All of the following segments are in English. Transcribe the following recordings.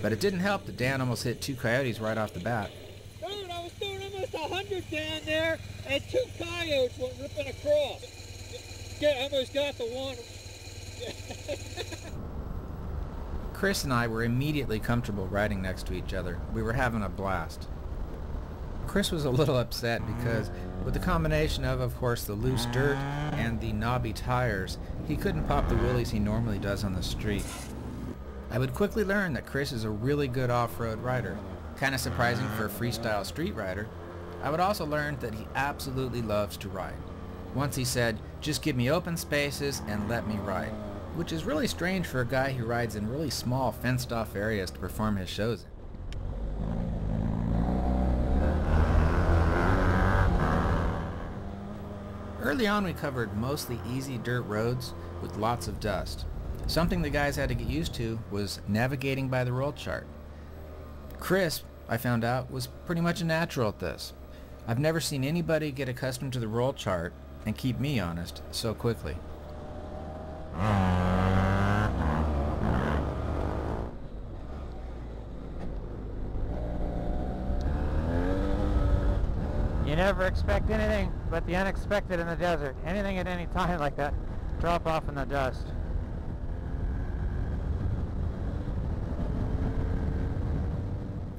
But it didn't help that Dan almost hit 2 coyotes right off the bat. Dude, I was doing almost 100 down there, and 2 coyotes went ripping across. Almost got the one. Chris and I were immediately comfortable riding next to each other. We were having a blast. Chris was a little upset because, with the combination of course, the loose dirt and the knobby tires, he couldn't pop the wheelies he normally does on the street. I would quickly learn that Chris is a really good off-road rider, kind of surprising for a freestyle street rider. I would also learn that he absolutely loves to ride. Once he said, "Just give me open spaces and let me ride," which is really strange for a guy who rides in really small fenced-off areas to perform his shows in. Early on we covered mostly easy dirt roads with lots of dust. Something the guys had to get used to was navigating by the roll chart. Chris, I found out, was pretty much a natural at this. I've never seen anybody get accustomed to the roll chart, and keep me honest, so quickly. You never expect anything but the unexpected in the desert. Anything at any time like that, drop off in the dust.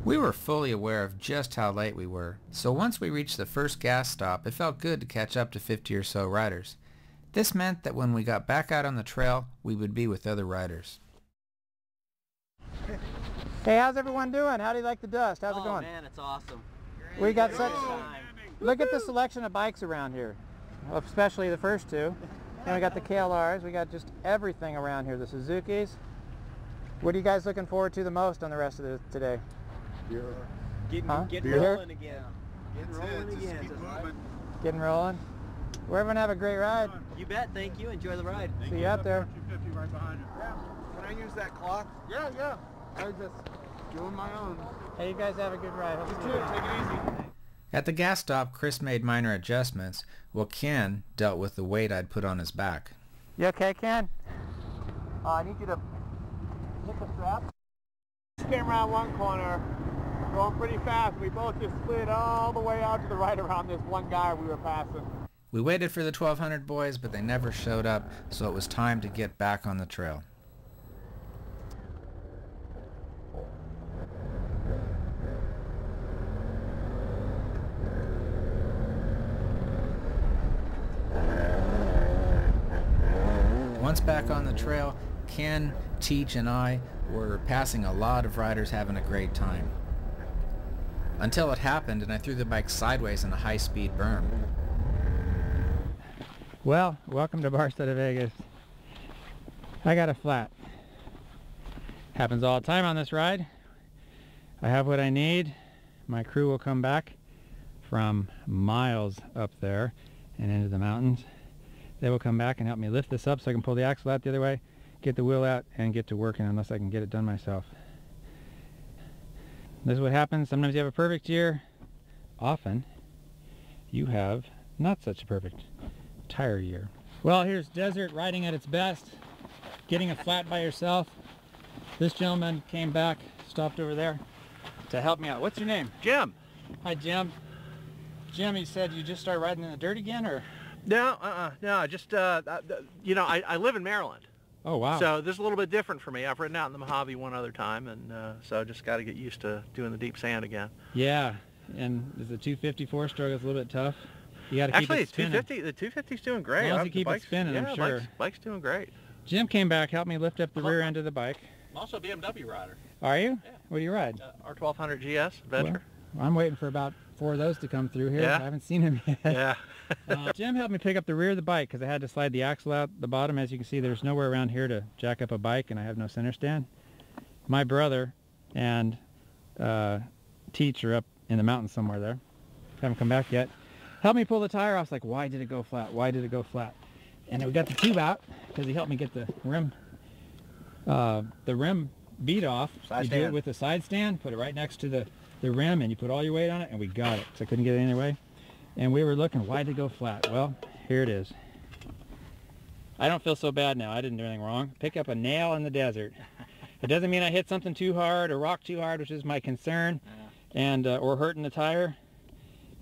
We were fully aware of just how late we were, so once we reached the first gas stop, it felt good to catch up to 50 or so riders. This meant that when we got back out on the trail, we would be with other riders. Hey, how's everyone doing? How do you like the dust? How's it going? Oh man, it's awesome. We got such... Look at the selection of bikes around here, especially the first 2. And we got the KLRs, we got just everything around here, the Suzukis. What are you guys looking forward to the most on the rest of today? Getting rolling again. Getting rolling again. Getting rolling. Well, everyone have a great ride. You bet, thank you. Enjoy the ride. See you out there. 250 right behind you. Yeah. Can I use that clock? Yeah. I was just doing my own. Hey, you guys have a good ride. You too. Take it easy. At the gas stop, Chris made minor adjustments, while Ken dealt with the weight I'd put on his back. You okay, Ken? I need you to hit the strap. Came around one corner, going pretty fast. We both just slid all the way out to the right around this one guy we were passing. We waited for the 1200 boys, but they never showed up, so it was time to get back on the trail. Once back on the trail, Ken, Teach, and I were passing a lot of riders having a great time. Until it happened and I threw the bike sideways in a high-speed berm. Well, welcome to Barstow to Vegas. I got a flat. Happens all the time on this ride. I have what I need. My crew will come back from miles up there and into the mountains. They will come back and help me lift this up so I can pull the axle out the other way, get the wheel out, and get to working unless I can get it done myself. This is what happens. Sometimes you have a perfect year. Often you have not such a perfect tire year. Well, here's desert riding at its best. Getting a flat by yourself. This gentleman came back, stopped over there to help me out. What's your name? Jim. Hi, Jim. Jim, you said you just started riding in the dirt again, or? No, just, you know, I live in Maryland. Oh, wow. So this is a little bit different for me. I've ridden out in the Mojave one other time, and so I just got to get used to doing the deep sand again. Yeah, and is the 250 4-stroke is a little bit tough? You got to keep it spinning. Actually, the 250's doing great. As long as you keep it spinning, I'm sure. Bike's doing great. Jim came back, helped me lift up the rear end of the bike. I'm also a BMW rider. Are you? Yeah. What do you ride? R1200 GS Adventure. Well, I'm waiting for about 4 of those to come through here. Yeah. I haven't seen them yet. Yeah. Jim helped me pick up the rear of the bike because I had to slide the axle out the bottom. As you can see, there's nowhere around here to jack up a bike, and I have no center stand. My brother and Teach are up in the mountains somewhere there. Haven't come back yet. Helped me pull the tire off. I was like, why did it go flat? Why did it go flat? And then we got the tube out because he helped me get the rim bead off. You do it with the side stand, put it right next to the rim, and you put all your weight on it, and we got it. So I couldn't get it any way. And we were looking, why did it go flat? Well, here it is. I don't feel so bad now. I didn't do anything wrong. Pick up a nail in the desert. It doesn't mean I hit something too hard or rock too hard, which is my concern, and or hurting the tire.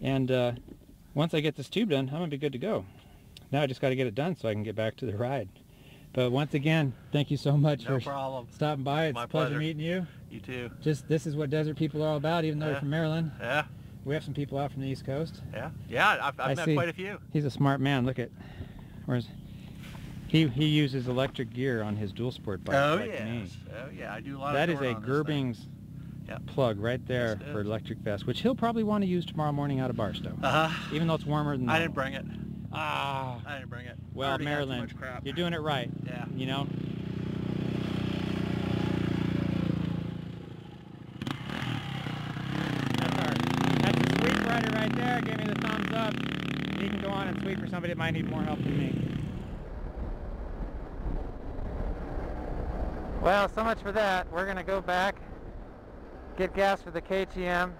And once I get this tube done, I'm gonna be good to go. Now I just got to get it done so I can get back to the ride. But once again, thank you so much for stopping by. It's My a pleasure pleasure. meeting you. You too. Just this is what desert people are all about, even though they're from Maryland. Yeah. We have some people out from the East Coast. Yeah, I've met see. quite a few. He's a smart man. Look at, where's he uses electric gear on his dual sport bike. Oh, like yes. me. Oh, yeah, I do a lot That of is a touring on this thing. Gerbings Yep. plug right there Yes, it for is. electric vest, which he'll probably want to use tomorrow morning out of Barstow. Even though it's warmer than I normal. didn't bring it. Ah. I didn't bring it. I Well, already had too Maryland, much crap. you're doing it right. Yeah. You know? That's a sweep rider right there. Give me the thumbs up. He can go on and sweep for somebody that might need more help than me. Well, so much for that. We're going to go back, get gas for the KTM,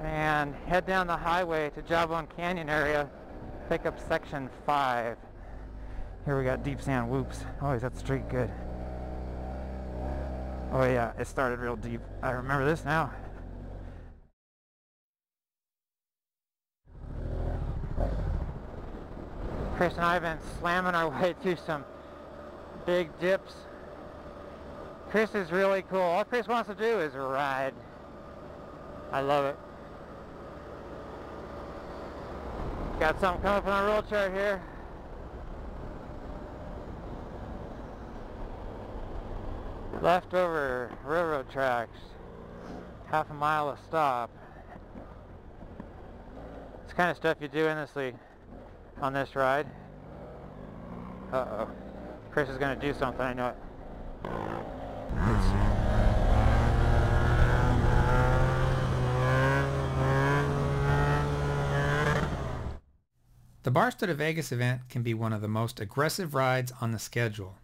and head down the highway to Jawbone Canyon area, pick up section 5. Here we got deep sand whoops. Oh, is that street good? Oh yeah, it started real deep. I remember this now. Chris and I have been slamming our way through some big dips. Chris is really cool. All Chris wants to do is ride. I love it. Got something coming up on the roll chart here. Leftover railroad tracks. Half a mile of stop. It's kind of stuff you do endlessly on this ride. Uh-oh. Chris is going to do something, I know it. The Barstow to Vegas event can be one of the most aggressive rides on the schedule.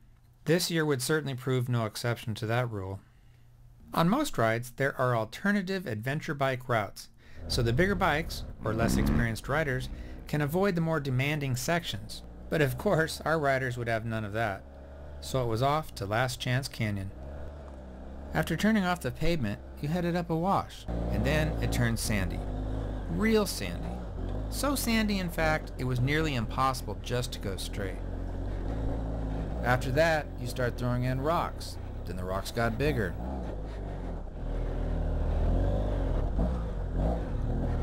This year would certainly prove no exception to that rule. On most rides, there are alternative adventure bike routes, so the bigger bikes, or less experienced riders, can avoid the more demanding sections. But of course, our riders would have none of that. So it was off to Last Chance Canyon. After turning off the pavement, you headed up a wash, and then it turned sandy. Real sandy. So sandy, in fact, it was nearly impossible just to go straight. After that, you start throwing in rocks. Then the rocks got bigger.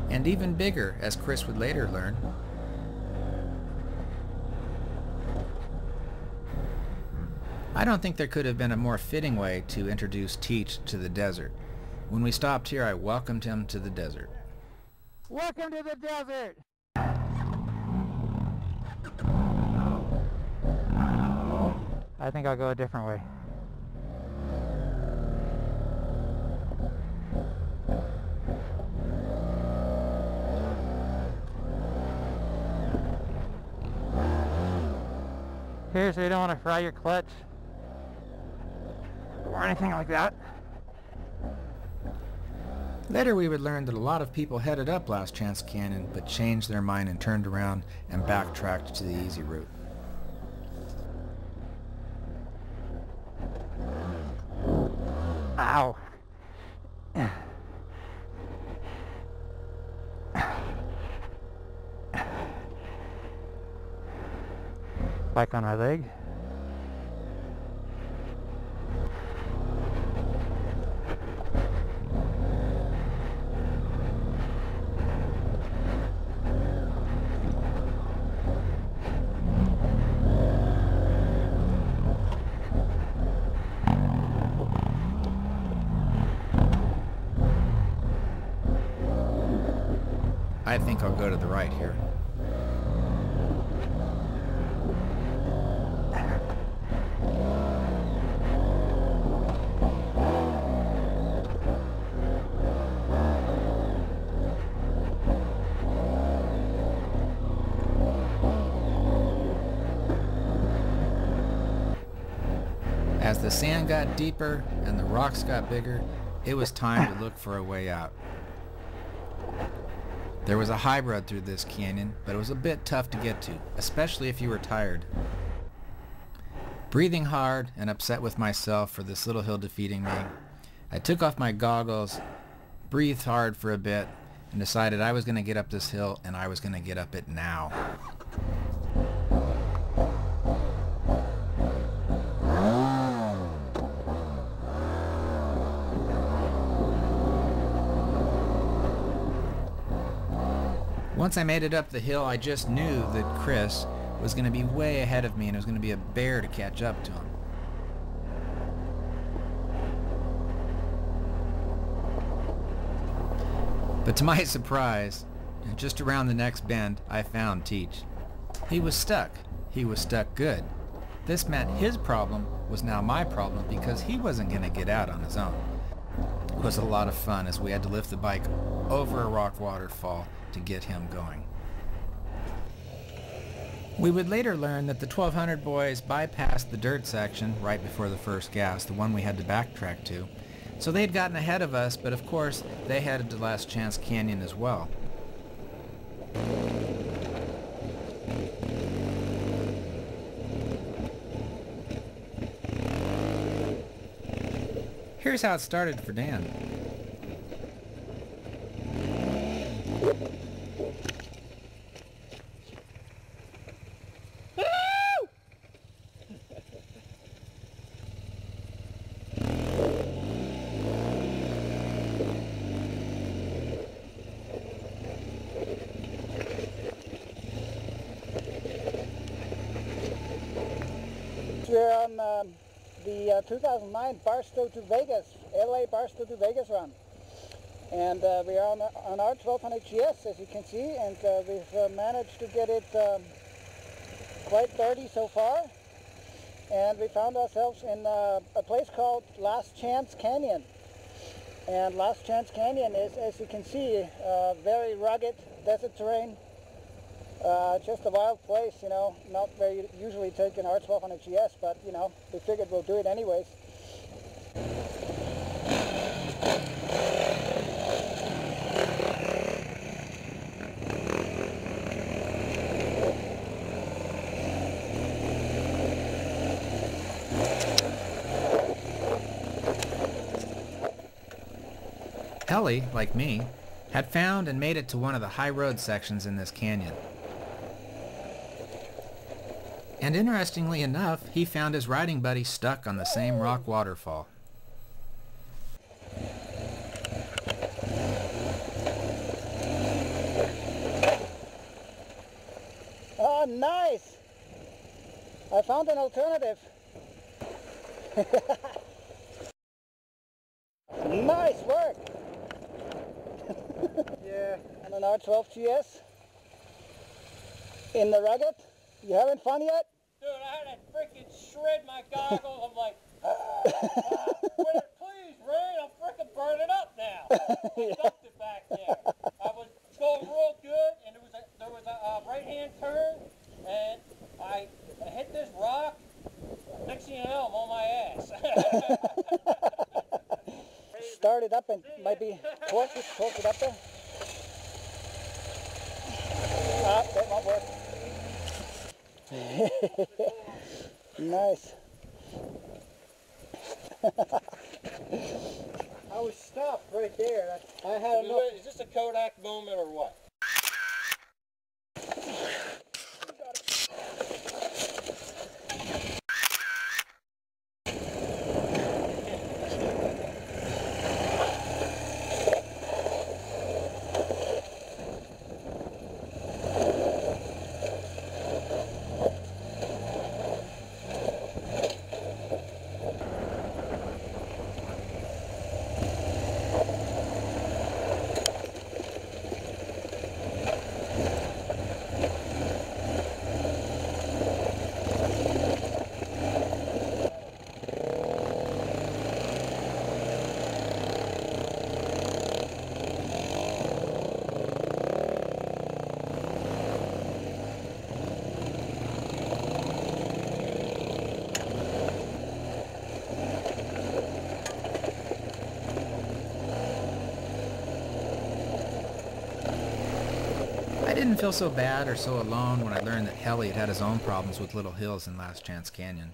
And even bigger, as Chris would later learn. I don't think there could have been a more fitting way to introduce Teach to the desert. When we stopped here, I welcomed him to the desert. Welcome to the desert! I think I'll go a different way. Here, so you don't want to fry your clutch or anything like that. Later we would learn that a lot of people headed up Last Chance Canyon but changed their mind and turned around and backtracked to the easy route. Ow. Bike on my leg. I think I'll go to the right here. As the sand got deeper and the rocks got bigger, it was time to look for a way out. There was a high road through this canyon, but it was a bit tough to get to, especially if you were tired. Breathing hard and upset with myself for this little hill defeating me, I took off my goggles, breathed hard for a bit, and decided I was going to get up this hill, and I was going to get up it now. Once I made it up the hill, I just knew that Chris was going to be way ahead of me, and it was going to be a bear to catch up to him. But to my surprise, just around the next bend, I found Teach. He was stuck. He was stuck good. This meant his problem was now my problem because he wasn't going to get out on his own. It was a lot of fun as we had to lift the bike over a rock waterfall to get him going. We would later learn that the 1200 boys bypassed the dirt section right before the first gas, the one we had to backtrack to. So they'd gotten ahead of us, but of course they headed to Last Chance Canyon as well. Here's how it started for Dan. We're on the 2009 Barstow to Vegas, LA Barstow to Vegas run. And we are on our 1200 GS, as you can see, and we've managed to get it quite dirty so far. And we found ourselves in a place called Last Chance Canyon. And Last Chance Canyon is, as you can see, very rugged desert terrain. Just a wild place, you know, not where you usually take an R1200 GS, but, you know, we figured we'll do it anyways. Helli, like me, had found and made it to one of the high road sections in this canyon. And interestingly enough, he found his riding buddy stuck on the same rock waterfall. Oh, nice! I found an alternative. Nice work! Yeah, on an R12 GS in the rugged. You having fun yet? Dude, I had to freaking shred my goggles. I'm like, please, Ray, I'm freaking burning up now. I dumped it back there. I was going real good, and there was a right-hand turn, and I hit this rock. Next thing you know, I'm on my ass. Start it up and maybe torque it up there. Ah, that won't work. Nice. I was stopped right there. I had enough. Is this a Kodak moment or what? I didn't feel so bad or so alone when I learned that Helli had his own problems with little hills in Last Chance Canyon.